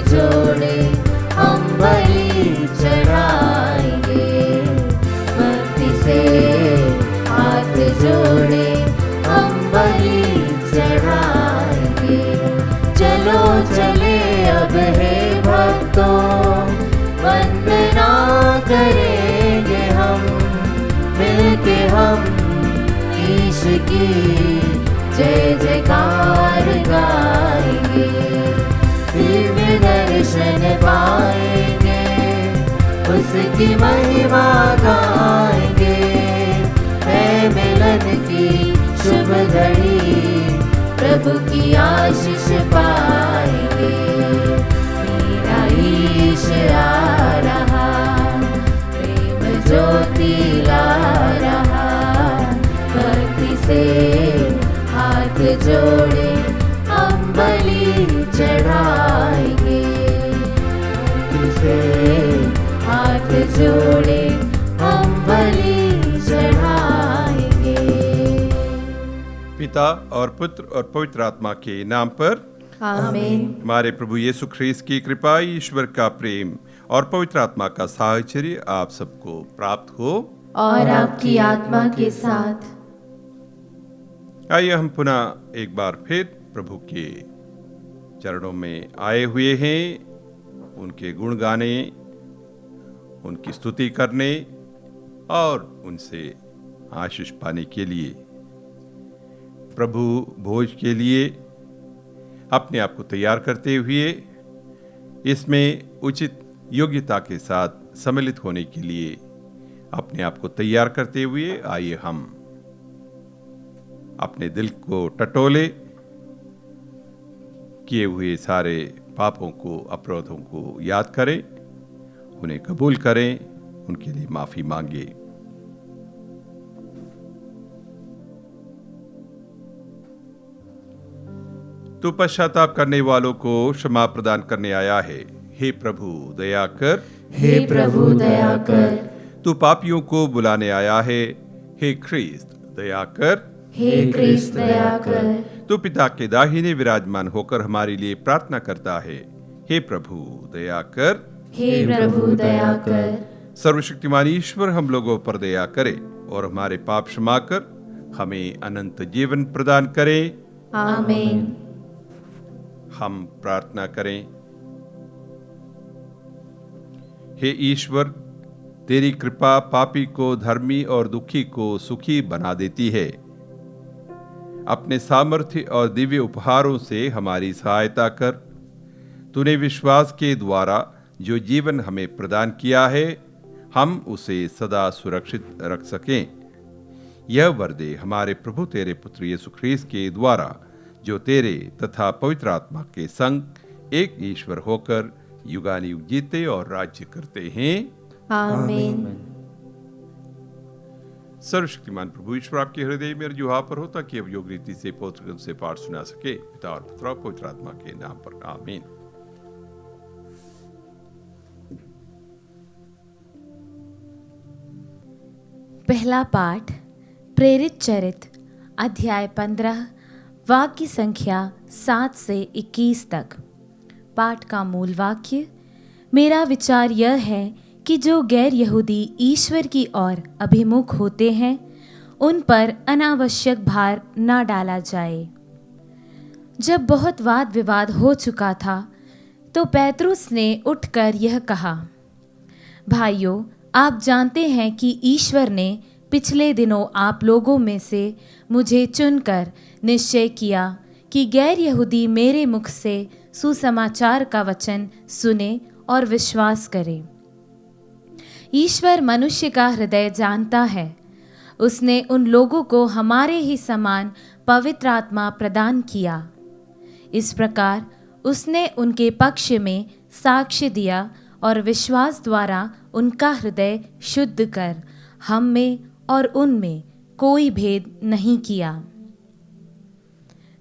जोड़े हम बलि चढ़ाएंगे, भक्ति से हाथ जोड़े हम बलि चढ़ाएंगे। चलो चले अब हे भक्तों, वंदना करेंगे हम, मिलके हम ईश की जय जयकार गाएंगे। दिव्य दर्शन पाएंगे, उसकी महिमा गाएंगे। है मिलन की शुभ घड़ी, प्रभु की आशीष पाएंगे। मेरा ईश आ रहा, प्रेम ज्योति ला रहा, भक्ति से हाथ जोड़े हम बलि चढ़ाएंगे, भक्ति से हाथ जोड़े हम बलि चढ़ाएंगे। पिता और पुत्र और पवित्र आत्मा के नाम पर आमीन। हमारे प्रभु यीशु ख्रीस्त की कृपा, ईश्वर का प्रेम और पवित्र आत्मा का साहचर्य आप सबको प्राप्त हो और आपकी आत्मा के साथ। आइए हम पुनः एक बार फिर प्रभु के चरणों में आए हुए हैं, उनके गुण गाने, उनकी स्तुति करने और उनसे आशीष पाने के लिए। प्रभु भोज के लिए अपने आप को तैयार करते हुए, इसमें उचित योग्यता के साथ सम्मिलित होने के लिए अपने आप को तैयार करते हुए आइए हम अपने दिल को टटोले, किए हुए सारे पापों को, अपराधों को याद करें, उन्हें कबूल करें, उनके लिए माफी मांगे। तू पश्चाताप करने वालों को क्षमा प्रदान करने आया है। हे प्रभु दया कर, हे प्रभु दया कर। तू पापियों को बुलाने आया है। हे ख्रीस्त दया कर, हे ख्रीस्त दया कर। तू पिता के दाहिने विराजमान होकर हमारे लिए प्रार्थना करता है। हे प्रभु दया कर, हे प्रभु दया कर। सर्वशक्तिमान ईश्वर हम लोगों पर दया करे और हमारे पाप क्षमा कर हमें अनंत जीवन प्रदान करे। आमीन। हम प्रार्थना करें। हे ईश्वर, तेरी कृपा पापी को धर्मी और दुखी को सुखी बना देती है। अपने सामर्थ्य और दिव्य उपहारों से हमारी सहायता कर। तूने विश्वास के द्वारा जो जीवन हमें प्रदान किया है, हम उसे सदा सुरक्षित रख सकें। यह वर दे हमारे प्रभु तेरे पुत्र यीशु ख्रीस्त के द्वारा, जो तेरे तथा पवित्र आत्मा के संग एक ईश्वर होकर युगानुयुग जीते और राज्य करते हैं। आमीन। सर्वशक्तिमान प्रभु ईश्वर आपके हृदय में जुहा पर हो, ताकि अब योग रीति से पवित्र से पाठ सुना सके। पिता और पुत्र और पवित्र आत्मा के नाम पर आमीन। पहला पाठ प्रेरित चरित अध्याय 15 वाक्य संख्या 7 से 21 तक। पाठ का मूल वाक्य। मेरा विचार यह है कि जो गैर यहूदी ईश्वर की ओर अभिमुख होते हैं, उन पर अनावश्यक भार न डाला जाए। जब बहुत वाद विवाद हो चुका था, तो पैतरुस ने उठकर यह कहा, भाइयों, आप जानते हैं कि ईश्वर ने पिछले दिनों आप लोगों में से मुझे चुनकर निश्चय किया कि गैर यहूदी मेरे मुख से सुसमाचार का वचन सुने और विश्वास करें। ईश्वर मनुष्य का हृदय जानता है। उसने उन लोगों को हमारे ही समान पवित्र आत्मा प्रदान किया। इस प्रकार उसने उनके पक्ष में साक्ष्य दिया और विश्वास द्वारा उनका हृदय शुद्ध कर हम में और उनमें कोई भेद नहीं किया।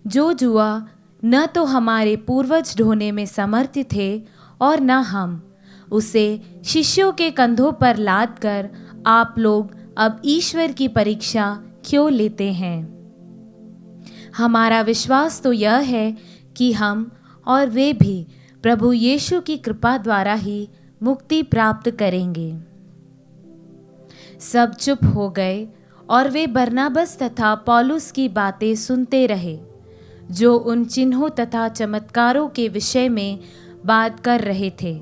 जो जुआ न तो हमारे पूर्वज ढोने में समर्थ थे और न हम, उसे शिष्यों के कंधों पर लाद कर आप लोग अब ईश्वर की परीक्षा क्यों लेते हैं? हमारा विश्वास तो यह है कि हम और वे भी प्रभु यीशु की कृपा द्वारा ही मुक्ति प्राप्त करेंगे। सब चुप हो गए और वे बरनबास तथा पौलुस की बातें सुनते रहे, जो उन चिन्हों तथा चमत्कारों के विषय में बात कर रहे थे,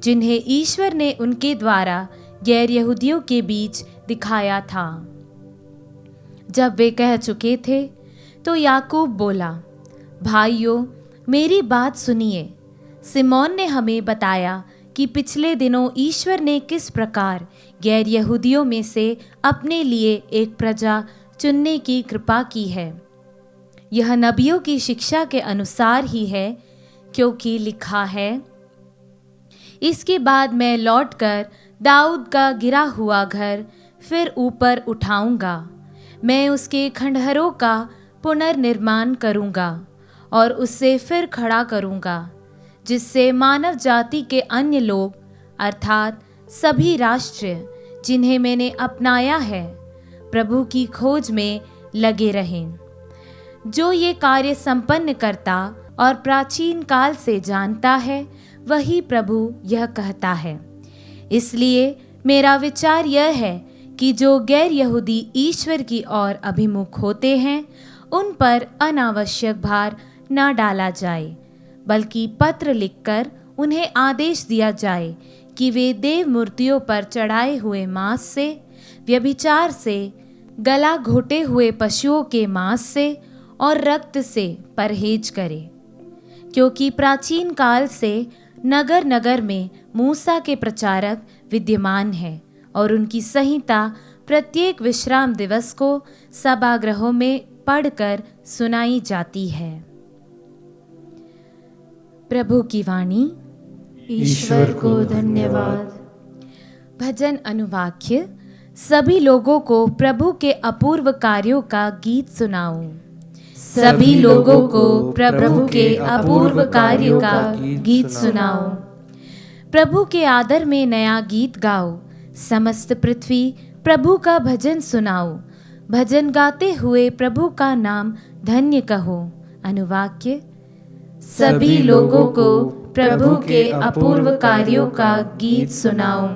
जिन्हें ईश्वर ने उनके द्वारा गैर यहूदियों के बीच दिखाया था। जब वे कह चुके थे तो याकूब बोला, भाइयों, मेरी बात सुनिए। सिमोन ने हमें बताया कि पिछले दिनों ईश्वर ने किस प्रकार गैर यहूदियों में से अपने लिए एक प्रजा चुनने की कृपा की है। यह नबियों की शिक्षा के अनुसार ही है, क्योंकि लिखा है, इसके बाद मैं लौटकर दाऊद का गिरा हुआ घर फिर ऊपर उठाऊंगा। मैं उसके खंडहरों का पुनर्निर्माण करूंगा और उससे फिर खड़ा करूंगा, जिससे मानव जाति के अन्य लोग अर्थात सभी राष्ट्र जिन्हें मैंने अपनाया है, प्रभु की खोज में लगे रहें। जो ये कार्य संपन्न करता और प्राचीन काल से जानता है, वही प्रभु यह कहता है। इसलिए मेरा विचार यह है कि जो गैर यहूदी ईश्वर की ओर अभिमुख होते हैं, उन पर अनावश्यक भार न डाला जाए, बल्कि पत्र लिखकर उन्हें आदेश दिया जाए कि वे देव मूर्तियों पर चढ़ाए हुए मांस से, व्यभिचार से, गला घोटे हुए पशुओं के मांस से और रक्त से परहेज करें, क्योंकि प्राचीन काल से नगर नगर में मूसा के प्रचारक विद्यमान हैं और उनकी संहिता प्रत्येक विश्राम दिवस को सभागृहों में पढ़कर सुनाई जाती है। प्रभु की वाणी। ईश्वर को धन्यवाद। भजन अनुवाक्य। सभी लोगों को प्रभु के अपूर्व कार्यों का गीत सुनाओ। सभी लोगों को प्रभु के अपूर्व कार्यों का गीत सुनाओ। प्रभु के आदर में नया गीत गाओ। समस्त पृथ्वी प्रभु का भजन सुनाओ। भजन गाते हुए प्रभु का नाम धन्य कहो। अनुवाक्य। सभी लोगों को प्रभु के अपूर्व कार्यों का गीत सुनाओ।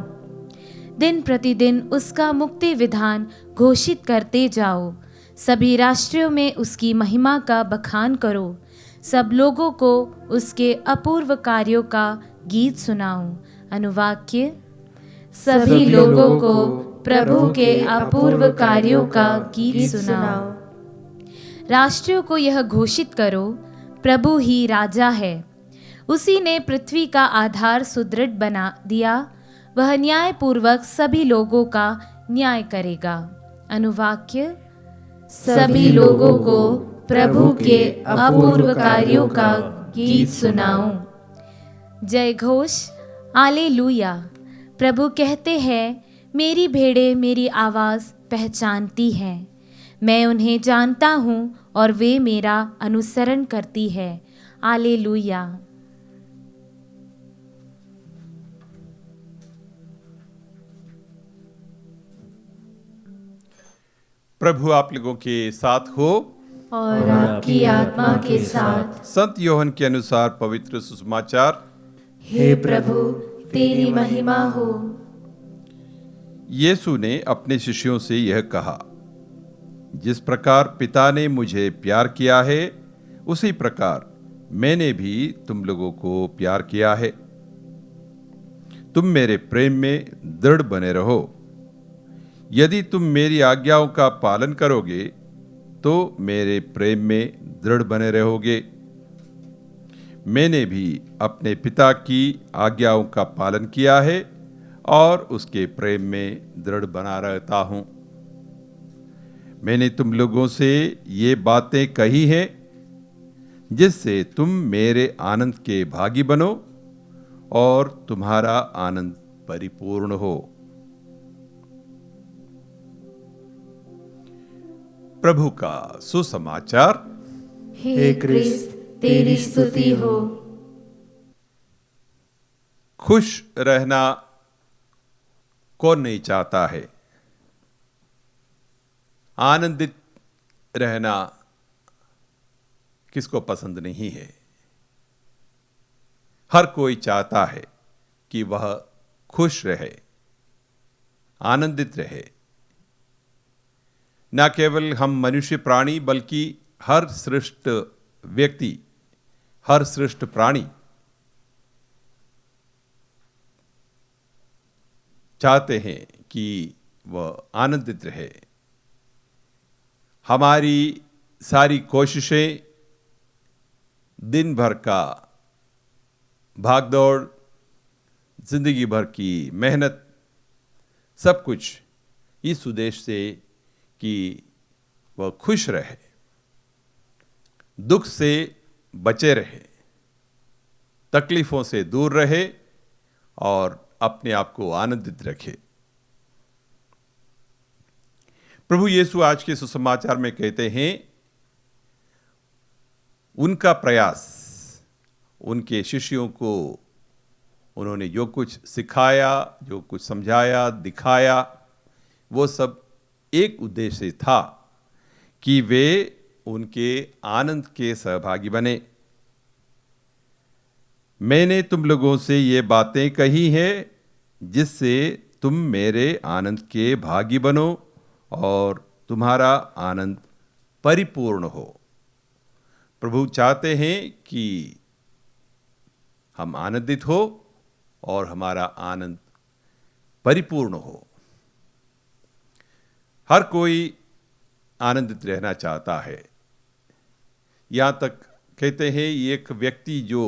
दिन प्रतिदिन उसका मुक्ति विधान घोषित करते जाओ। सभी राष्ट्रों में उसकी महिमा का बखान करो। सब लोगों को उसके अपूर्व कार्यों का गीत सुनाओ। अनुवाक्य। सभी लोगों को प्रभु के अपूर्व कार्यों का गीत सुनाओ। राष्ट्रों को यह घोषित करो, प्रभु ही राजा है। उसी ने पृथ्वी का आधार सुदृढ़ बना दिया। वह न्यायपूर्वक सभी लोगों का न्याय करेगा। अनुवाक्य। सभी लोगों को प्रभु के अपूर्व कार्यों का गीत सुनाओ। जय घोष। हालेलुया। प्रभु कहते हैं, मेरी भेड़ें मेरी आवाज़ पहचानती हैं। मैं उन्हें जानता हूँ और वे मेरा अनुसरण करती है। हालेलुया। प्रभु आप लोगों के साथ हो और आपकी आत्मा के साथ। संत योहन के अनुसार पवित्र सुसमाचार। हे प्रभु, तेरी महिमा हो। यीशु ने अपने शिष्यों से यह कहा, जिस प्रकार पिता ने मुझे प्यार किया है, उसी प्रकार मैंने भी तुम लोगों को प्यार किया है। तुम मेरे प्रेम में दृढ़ बने रहो। यदि तुम मेरी आज्ञाओं का पालन करोगे तो मेरे प्रेम में दृढ़ बने रहोगे। मैंने भी अपने पिता की आज्ञाओं का पालन किया है और उसके प्रेम में दृढ़ बना रहता हूं। मैंने तुम लोगों से ये बातें कही हैं जिससे तुम मेरे आनंद के भागी बनो और तुम्हारा आनंद परिपूर्ण हो। प्रभु का सुसमाचार। हे क्रिस्त, तेरी स्तुति हो। खुश रहना कौन नहीं चाहता है? आनंदित रहना किसको पसंद नहीं है? हर कोई चाहता है कि वह खुश रहे, आनंदित रहे। न केवल हम मनुष्य प्राणी बल्कि हर श्रेष्ठ व्यक्ति, हर श्रेष्ठ प्राणी चाहते हैं कि वह आनंदित रहे। हमारी सारी कोशिशें, दिन भर का भागदौड़, जिंदगी भर की मेहनत, सब कुछ इस उद्देश्य से कि वह खुश रहे, दुख से बचे रहे, तकलीफों से दूर रहे और अपने आप को आनंदित रखे। प्रभु यीशु आज के सुसमाचार में कहते हैं, उनका प्रयास, उनके शिष्यों को उन्होंने जो कुछ सिखाया, जो कुछ समझाया, दिखाया, वो सब एक उद्देश्य से था कि वे उनके आनंद के सहभागी बने। मैंने तुम लोगों से ये बातें कही हैं जिससे तुम मेरे आनंद के भागी बनो और तुम्हारा आनंद परिपूर्ण हो। प्रभु चाहते हैं कि हम आनंदित हो और हमारा आनंद परिपूर्ण हो। हर कोई आनंदित रहना चाहता है। यहाँ तक कहते हैं एक व्यक्ति जो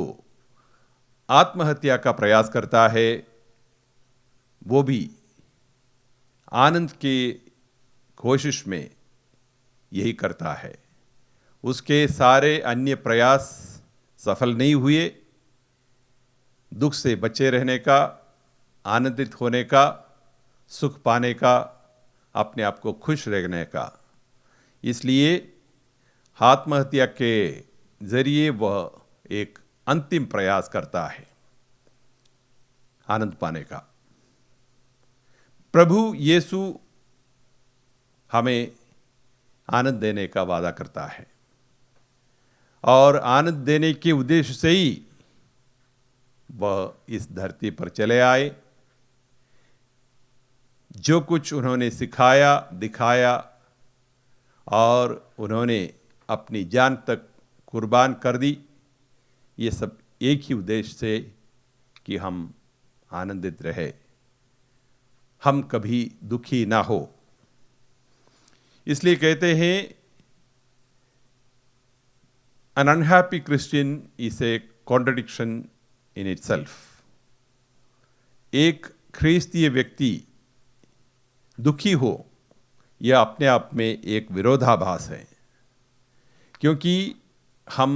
आत्महत्या का प्रयास करता है वो भी आनंद के कोशिश में यही करता है। उसके सारे अन्य प्रयास सफल नहीं हुए। दुख से बचे रहने का, आनंदित होने का, सुख पाने का, अपने आप को खुश रहने का, इसलिए आत्महत्या के जरिए वह एक अंतिम प्रयास करता है आनंद पाने का। प्रभु यीशु हमें आनंद देने का वादा करता है और आनंद देने के उद्देश्य से ही वह इस धरती पर चले आए। जो कुछ उन्होंने सिखाया, दिखाया और उन्होंने अपनी जान तक कुर्बान कर दी, ये सब एक ही उद्देश्य से कि हम आनंदित रहे, हम कभी दुखी ना हो। इसलिए कहते हैं an unhappy Christian is a contradiction in itself। एक ख्रीस्तीय व्यक्ति दुखी हो यह अपने आप में एक विरोधाभास है, क्योंकि हम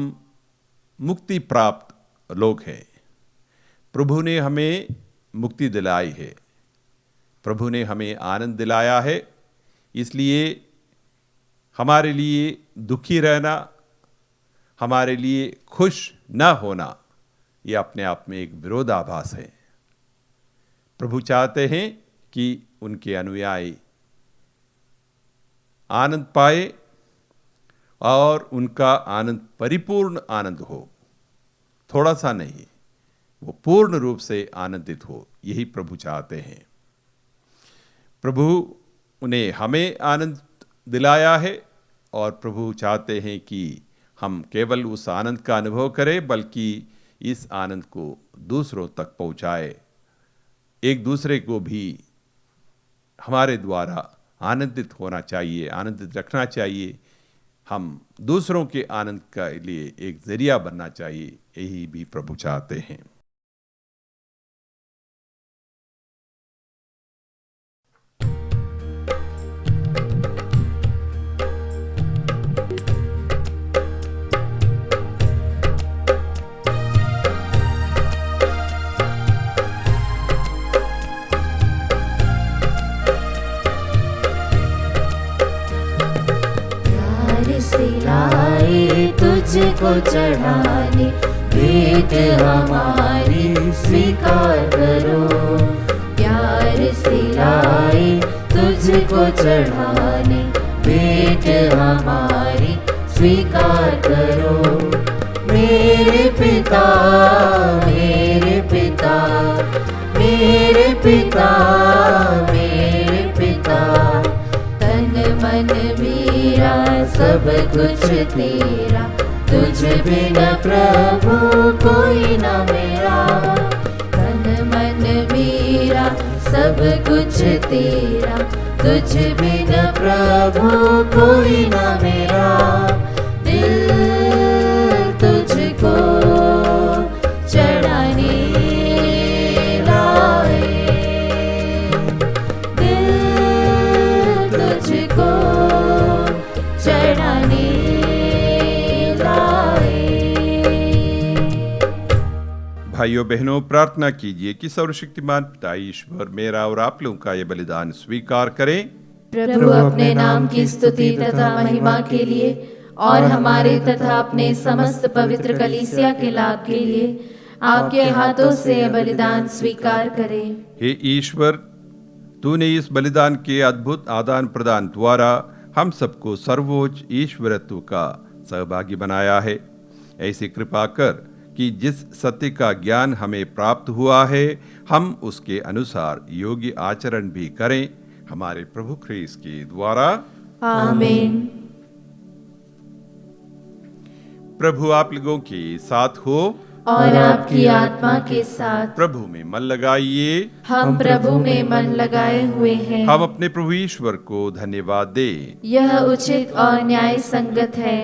मुक्ति प्राप्त लोग हैं। प्रभु ने हमें मुक्ति दिलाई है, प्रभु ने हमें आनंद दिलाया है। इसलिए हमारे लिए दुखी रहना, हमारे लिए खुश न होना, यह अपने आप में एक विरोधाभास है। प्रभु चाहते हैं कि उनके अनुयायी आनंद पाए और उनका आनंद परिपूर्ण आनंद हो, थोड़ा सा नहीं, वो पूर्ण रूप से आनंदित हो। यही प्रभु चाहते हैं। प्रभु ने हमें आनंद दिलाया है और प्रभु चाहते हैं कि हम केवल उस आनंद का अनुभव करें बल्कि इस आनंद को दूसरों तक पहुंचाए, एक दूसरे को भी हमारे द्वारा आनंदित होना चाहिए, आनंदित रखना चाहिए। हम दूसरों के आनंद के लिए एक जरिया बनना चाहिए, यही भी प्रभु चाहते हैं। तुझको चढ़ाने भेंट हमारी स्वीकार करो। प्यार से लाए तुझको चढ़ाने भेंट हमारी स्वीकार करो। मेरे पिता मेरे पिता, मेरे पिता। तन मन मेरा सब कुछ तेरा, तुझ बिना प्रभु कोई न मेरा। तन मन मेरा सब कुछ तेरा, तुझ बिना प्रभु कोई न मेरा। दिल तुझको चढ़ाने लाए, दिल तुझको चढ़ाने लाए। भाइयों बहनों, प्रार्थना कीजिए कि सर्वशक्तिमान पिता ईश्वर मेरा और आप लोगों का ये बलिदान स्वीकार करें। प्रभु अपने नाम की स्तुति तथा महिमा के लिए और हमारे तथा अपने समस्त पवित्र कलीसिया के लाभ के लिए आपके हाथों से यह बलिदान स्वीकार करें। हे ईश्वर, तूने इस बलिदान के अद्भुत आदान प्रदान द्वारा हम सबको सर्वोच्च ईश्वरत्व का सहभागी बनाया है। ऐसी कृपा कर कि जिस सत्य का ज्ञान हमें प्राप्त हुआ है, हम उसके अनुसार योग्य आचरण भी करें, हमारे प्रभु ख्रीस्त के द्वारा। आमीन। प्रभु आप लोगों के साथ हो और आपकी आत्मा के साथ। प्रभु में मन लगाइए। हम प्रभु में मन लगाए हुए हैं। हम अपने प्रभु ईश्वर को धन्यवाद दें। यह उचित और न्याय संगत है।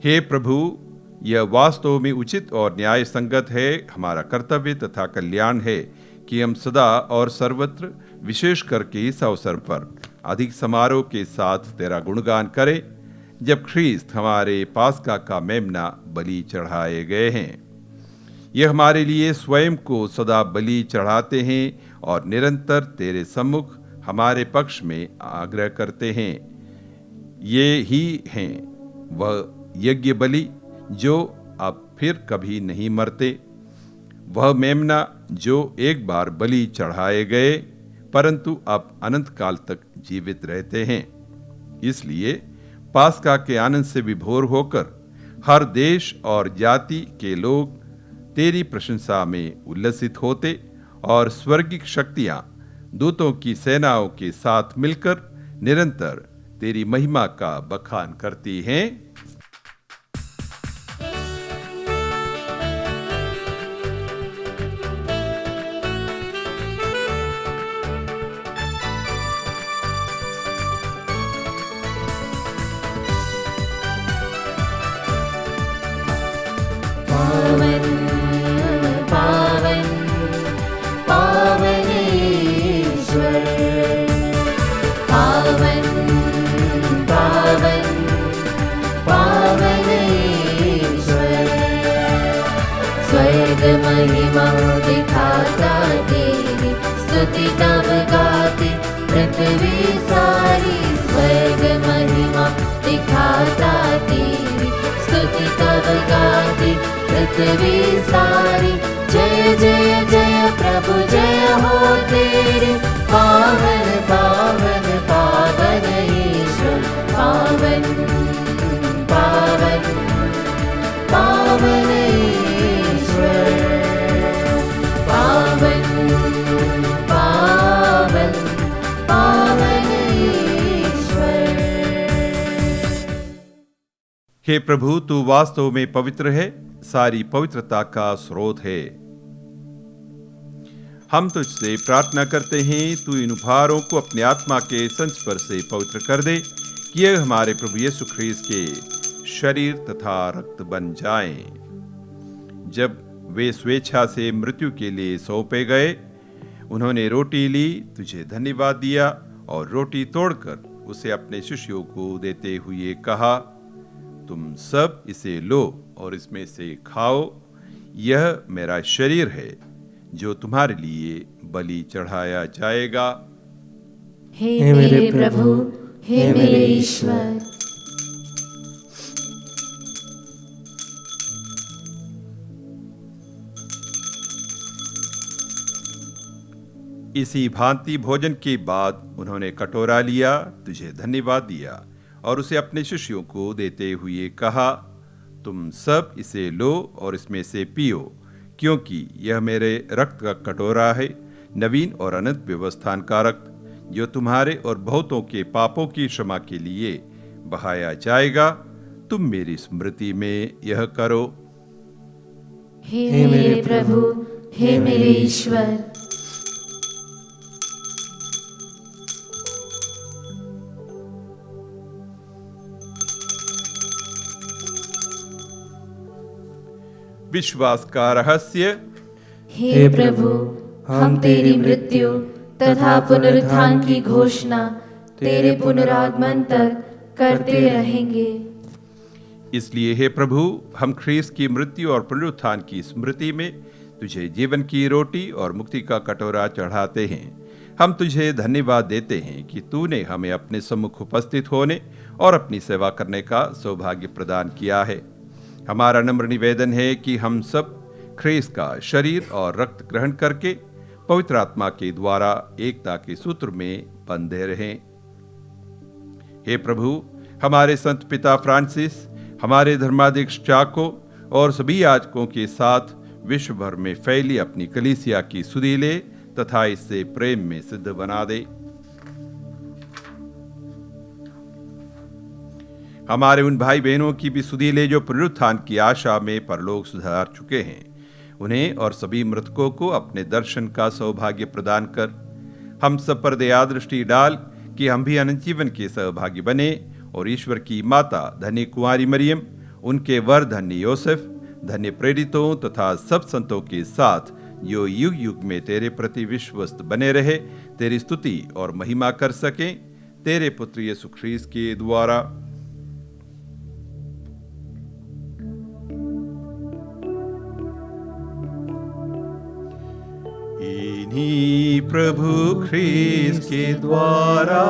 हे प्रभु, यह वास्तव में उचित और न्याय संगत है। हमारा कर्तव्य तथा कल्याण है कि हम सदा और सर्वत्र, विशेष करके इस अवसर पर अधिक समारोह के साथ तेरा गुणगान करें, जब ख्रीस्त हमारे पास्का का मेमना बलि चढ़ाए गए हैं। यह हमारे लिए स्वयं को सदा बलि चढ़ाते हैं और निरंतर तेरे सम्मुख हमारे पक्ष में आग्रह करते हैं। ये ही हैं वह यज्ञ बलि जो अब फिर कभी नहीं मरते, वह मेमना जो एक बार बलि चढ़ाए गए परंतु अब अनंत काल तक जीवित रहते हैं। इसलिए पास्का के आनंद से विभोर होकर हर देश और जाति के लोग तेरी प्रशंसा में उल्लसित होते और स्वर्गिक शक्तियां दूतों की सेनाओं के साथ मिलकर निरंतर तेरी महिमा का बखान करती हैं। पावन पावन पावन ईश्वर, पावन पावन पावन ईश्वर। स्वर्ग महिमा दिखाता तेरी, स्तुति तब गाती पृथ्वी सारी। स्वर्ग महिमा दिखाता तेरी, स्तुति तब गाती पृथ्वी सारी। जय जय जय प्रभु जय हो तेरे, पावन पावन पावन ईश्वर। पावन पावन पावन ईश्वर, पावन पावन पावन ईश्वर। हे प्रभु, तू वास्तव में पवित्र है, सारी पवित्रता का स्रोत है। हम तुझसे प्रार्थना करते हैं, तू इन उपहारों को अपने आत्मा के संस्पर्श से पवित्र कर दे कि यह हमारे प्रभु यीशु ख्रीस्त के शरीर तथा रक्त बन जाएं। जब वे स्वेच्छा से मृत्यु के लिए सौंपे गए, उन्होंने रोटी ली, तुझे धन्यवाद दिया और रोटी तोड़कर उसे अपने शिष्यों को देते हुए कहा, तुम सब इसे लो और इसमें से खाओ, यह मेरा शरीर है जो तुम्हारे लिए बलि चढ़ाया जाएगा। हे मेरे प्रभु, हे मेरे ईश्वर। इसी भांति भोजन के बाद उन्होंने कटोरा लिया, तुझे धन्यवाद दिया और उसे अपने शिष्यों को देते हुए कहा, तुम सब इसे लो और इसमें से पियो, क्योंकि यह मेरे रक्त का कटोरा है नवीन और अनंत व्यवस्थान का रक्त जो तुम्हारे और बहुतों के पापों की क्षमा के लिए बहाया जाएगा, तुम मेरी स्मृति में यह करो। हे मेरे प्रभु, हे मेरे ईश्वर। विश्वास का रहस्य। हे प्रभु, हम तेरी मृत्यु तथा पुनरुत्थान की घोषणा तेरे पुनरागमन तक करते रहेंगे। इसलिए हे प्रभु, हम ख्रीस्त की मृत्यु और पुनरुत्थान की स्मृति में तुझे जीवन की रोटी और मुक्ति का कटोरा चढ़ाते हैं। हम तुझे धन्यवाद देते हैं कि तूने हमें अपने सम्मुख उपस्थित होने और अपनी सेवा करने का सौभाग्य प्रदान किया है। हमारा नम्र निवेदन है कि हम सब ख्रीस्त का शरीर और रक्त ग्रहण करके पवित्र आत्मा के द्वारा एकता के सूत्र में बंधे रहें। हे प्रभु, हमारे संत पिता फ्रांसिस, हमारे धर्माध्यक्ष चाको और सभी याजकों के साथ विश्व भर में फैली अपनी कलीसिया की सुधीले तथा इससे प्रेम में सिद्ध बना दे। हमारे उन भाई बहनों की भी सुधीले जो पुनरुत्थान की आशा में परलोक सुधार चुके हैं, उन्हें और सभी मृतकों को अपने दर्शन का सौभाग्य प्रदान कर हम सब पर दया दृष्टि डाल कि हम भी अनंत जीवन के सहभागी बने और ईश्वर की माता धन्य कुंवारी मरियम, उनके वर धन्य योसेफ, धन्य प्रेरितों तथा सब संतों के साथ जो युग युग में तेरे प्रति विश्वस्त बने रहे, तेरी स्तुति और महिमा कर सकें, तेरे पुत्र यीशु ख्रीस्त के द्वारा। इन्हीं प्रभु ख्रीस्त के द्वारा,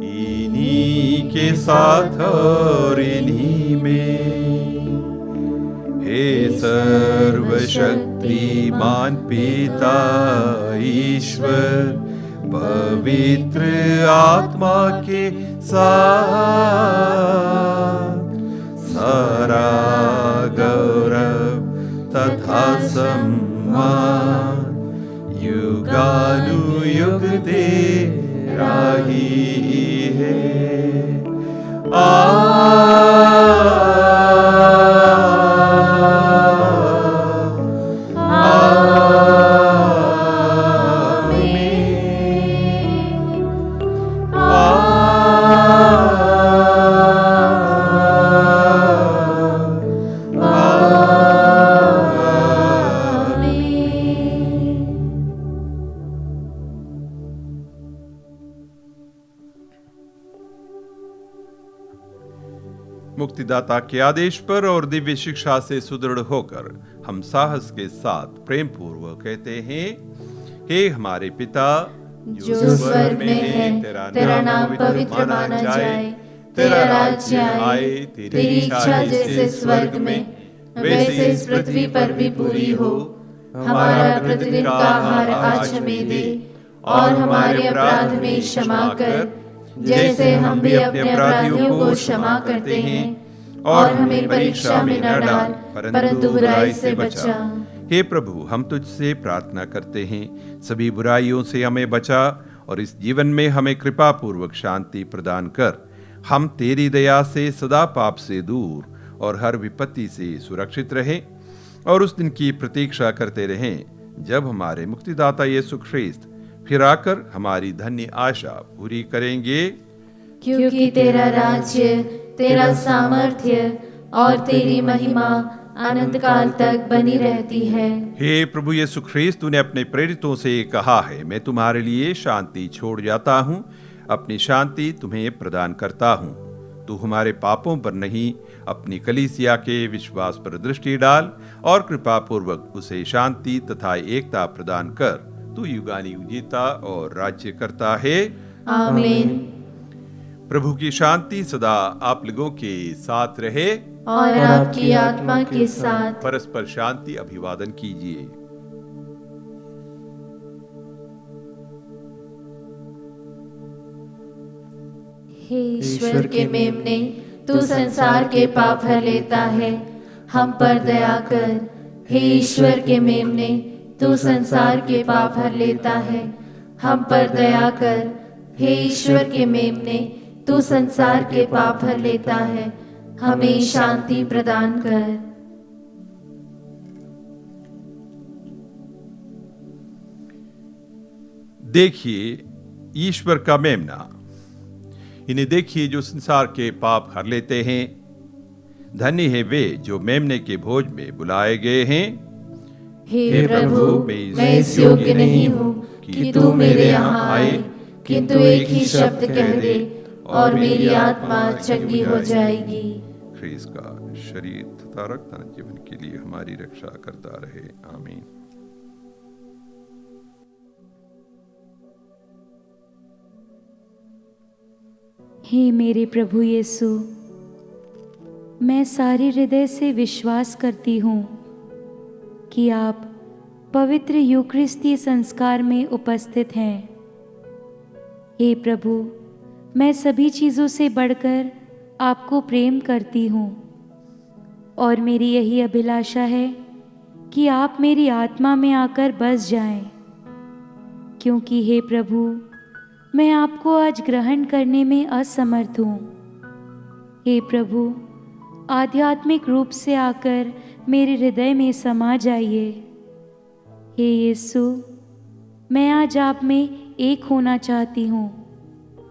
इन्हीं के साथ और इन्हीं में, हे सर्वशक्तिमान पिता ईश्वर, पवित्र आत्मा के साथ सारा गौरव तथा युगानुयुग तेरा ही है। मुक्तिदाता के आदेश पर और दिव्य शिक्षा से सुदृढ़ होकर हम साहस के साथ प्रेम पूर्वक कहते हैं, हे हमारे पिता जो स्वर्ग में है, तेरा नाम पवित्र माना जाए, तेरा राज्य आए, तेरी इच्छा जैसे स्वर्ग में वैसे इस पृथ्वी पर भी पूरी हो। हमारा प्रतिदिन का आहार आज हमें दे और हमारे अपराध में क्षमा कर, जैसे हम भी अपने अपराधियों को क्षमा करते हैं, और हमें परीक्षा में न डाल परंतु बुराई से बचा। हे प्रभु, हम तुझसे प्रार्थना करते हैं, सभी बुराइयों से हमें बचा और इस जीवन में हमें कृपा पूर्वक शांति प्रदान कर। हम तेरी दया से सदा पाप से दूर और हर विपत्ति से सुरक्षित रहें और उस दिन की प्रतीक्षा करते रहें जब हमारे मुक्तिदाता यीशु ख्रीस्त फिर आकर हमारी धन्य आशा पूरी करेंगे। क्योंकि तेरा राज्य, तेरा सामर्थ्य और तेरी महिमा अनंत काल तक बनी रहती है। हे प्रभु यीशु ख्रीस्त, तूने अपने प्रेरितों से कहा है, मैं तुम्हारे लिए शांति छोड़ जाता हूँ, अपनी शांति तुम्हें प्रदान करता हूँ। तू हमारे पापों पर नहीं, अपनी कलीसिया के विश्वास पर दृष्टि डाल और कृपा पूर्वक उसे शांति तथा एकता प्रदान कर। तू युगानुयुग जीता और राज्य करता है। आमीन। प्रभु की शांति सदा आप लोगों के साथ रहे और आपकी आत्मा के साथ। परस्पर शांति अभिवादन कीजिए। हे ईश्वर के मेमने, तू संसार के पाप हर लेता है, हम पर दया कर। हे ईश्वर के मेमने, तू संसार के पाप हर लेता है, हम पर दया कर। हे ईश्वर के मेमने, तू संसार के पाप हर लेता है, हमें शांति प्रदान कर। देखिए ईश्वर का मेमना, इन्हें देखिए जो संसार के पाप हर लेते हैं। धन्य है वे जो मेमने के भोज में बुलाए गए हैं। हे प्रभु, मैं इस योग्य नहीं हूँ कि तू मेरे यहाँ आए, किंतु एक ही शब्द कह दे और मेरी आत्मा चंगी हो जाएगी। ख्रीस्त का शरीर तथा रक्त जीवन के लिए हमारी रक्षा करता रहे। आमीन। हे मेरे प्रभु यीशु, मैं सारे हृदय से विश्वास करती हूँ कि आप पवित्र यूकरिस्ती संस्कार में उपस्थित हैं। हे प्रभु, मैं सभी चीज़ों से बढ़कर आपको प्रेम करती हूँ और मेरी यही अभिलाषा है कि आप मेरी आत्मा में आकर बस जाएं, क्योंकि हे प्रभु, मैं आपको आज ग्रहण करने में असमर्थ हूँ। हे प्रभु, आध्यात्मिक रूप से आकर मेरे हृदय में समा जाइए। हे यीशु, मैं आज आप में एक होना चाहती हूँ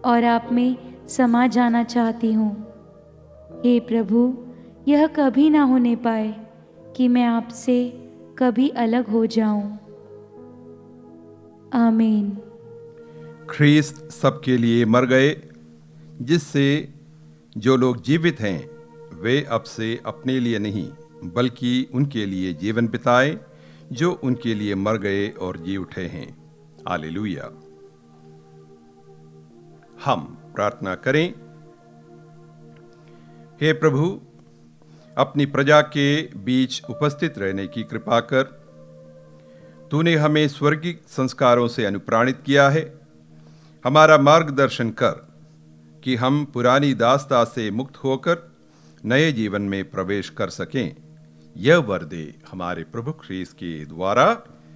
और आप में समा जाना चाहती हूँ। हे प्रभु, यह कभी ना होने पाए कि मैं आपसे कभी अलग हो जाऊं। आमीन। ख्रीस्त सबके लिए मर गए, जिससे जो लोग जीवित हैं वे अब से अपने लिए नहीं बल्कि उनके लिए जीवन बिताएं जो उनके लिए मर गए और जी उठे हैं। हालेलुया। हम प्रार्थना करें। हे प्रभु, अपनी प्रजा के बीच उपस्थित रहने की कृपा कर। तूने हमें स्वर्गीय संस्कारों से अनुप्राणित किया है। हमारा मार्गदर्शन कर कि हम पुरानी दास्ता से मुक्त होकर नए जीवन में प्रवेश कर सकें। यह वर दे हमारे प्रभु ख्रीस्त के द्वारा।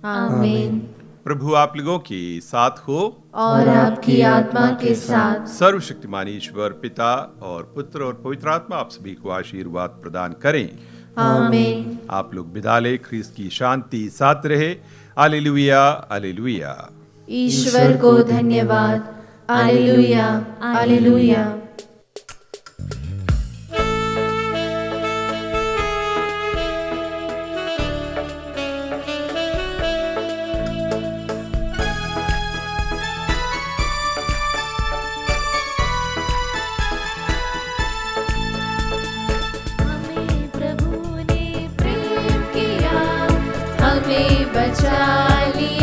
आमीन। प्रभु आप लोगों के साथ हो और आपकी आत्मा के साथ। सर्वशक्तिमान ईश्वर पिता और पुत्र और पवित्र आत्मा आप सभी को आशीर्वाद प्रदान करें। आमीन। आप लोग विदा ले। ख्रीस्त की शांति साथ रहे। Hallelujah, hallelujah. ईश्वर को धन्यवाद। Hallelujah, hallelujah. हमें प्रभु ने प्रेम किया, हमें बचा लिया।